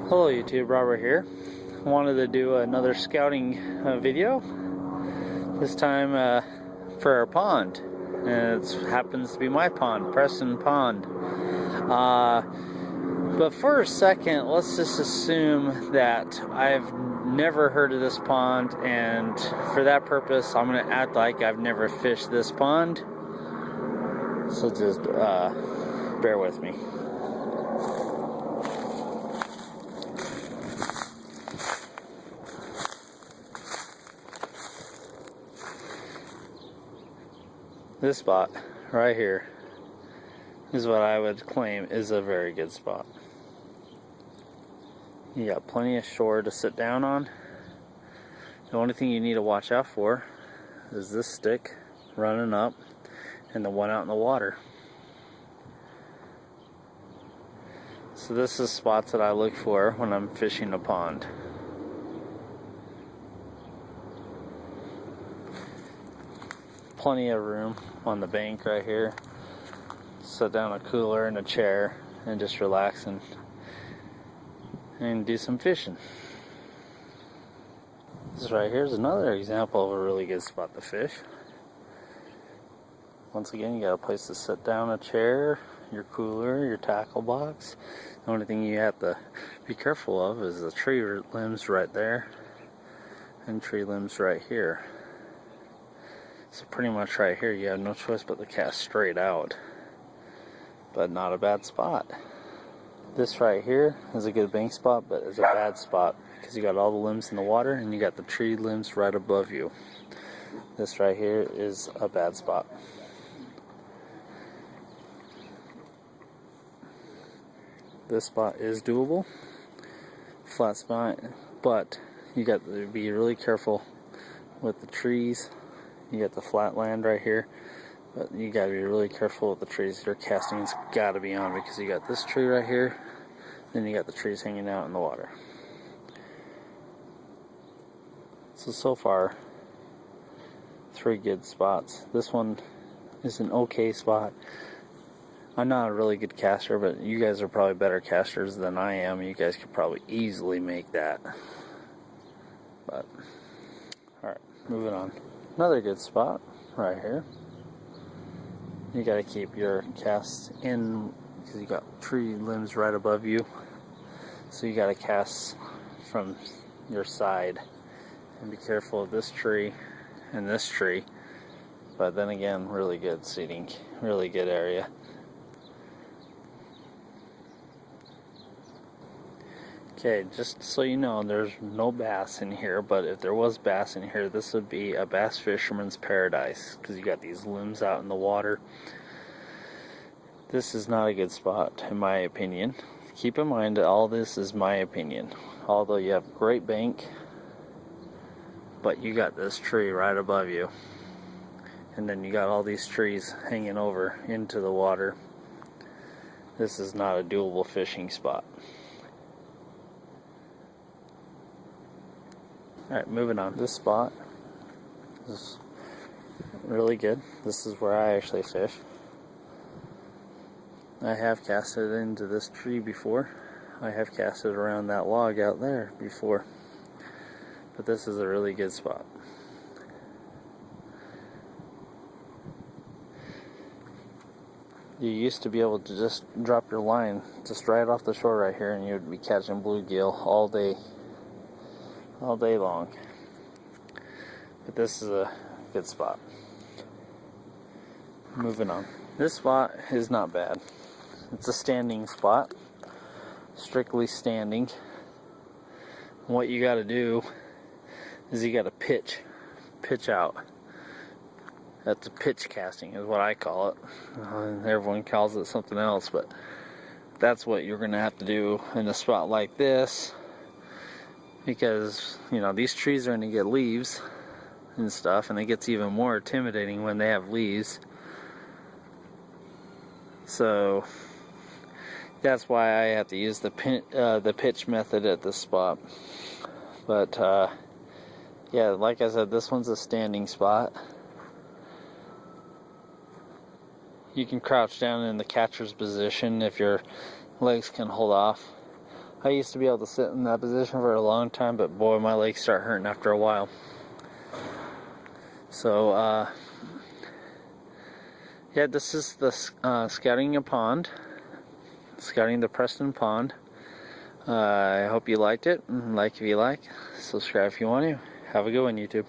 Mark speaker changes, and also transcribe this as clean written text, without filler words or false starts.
Speaker 1: Hello YouTube, Robert here. Wanted to do another scouting video, this time for our pond, and it happens to be my pond, Preston Pond. But for a second, let's just assume that I've never heard of this pond, and for that purpose I'm going to act like I've never fished this pond, so just bear with me. This spot right here is what I would claim is a very good spot. You got plenty of shore to sit down on. The only thing you need to watch out for is this stick running up and the one out in the water. So this is spots that I look for when I'm fishing a pond. Plenty of room on the bank right here. Sit down a cooler and a chair and just relax and do some fishing. This right here is another example of a really good spot to fish. Once again, you got a place to sit down, a chair, your cooler, your tackle box. The only thing you have to be careful of is the tree limbs right there and tree limbs right here. So pretty much right here you have no choice but to cast straight out, but not a bad spot. This right here is a good bank spot, but it's a bad spot because you got all the limbs in the water and you got the tree limbs right above you. This right here is a bad spot. This spot is doable, flat spot, but you got to be really careful with the trees. You got the flat land right here, but you got to be really careful with the trees your casting's got to be on, because you got this tree right here, then you got the trees hanging out in the water. So far, 3 good spots. This one is an okay spot. I'm not a really good caster, but you guys are probably better casters than I am. You guys could probably easily make that. But, alright, moving on. Another good spot right here. You got to keep your cast in because you got tree limbs right above you. So you got to cast from your side and be careful of this tree and this tree. But then again, really good seating, really good area. Okay, just so you know, there's no bass in here, but if there was bass in here, this would be a bass fisherman's paradise, because you got these limbs out in the water. This is not a good spot, in my opinion. Keep in mind that all this is my opinion. Although you have a great bank, but you got this tree right above you. And then you got all these trees hanging over into the water. This is not a doable fishing spot. Alright, moving on. This spot is really good. This is where I actually fish. I have casted into this tree before. I have casted around that log out there before. But this is a really good spot. You used to be able to just drop your line just right off the shore right here and you'd be catching bluegill all day long. But this is a good spot. Moving on. This spot is not bad. It's a standing spot, strictly standing. What you got to do is you got to pitch out. That's a pitch casting is what I call it. Everyone calls it something else, but that's what you're going to have to do in a spot like this. Because, you know, these trees are going to get leaves and stuff, and it gets even more intimidating when they have leaves. So that's why I have to use the pitch method at this spot. But yeah, like I said, this one's a standing spot. You can crouch down in the catcher's position if your legs can hold off. I used to be able to sit in that position for a long time, but boy, my legs start hurting after a while. So, yeah, this is the scouting a pond, scouting the Preston Pond. I hope you liked it. Like if you like, subscribe if you want to. Have a good one, YouTube.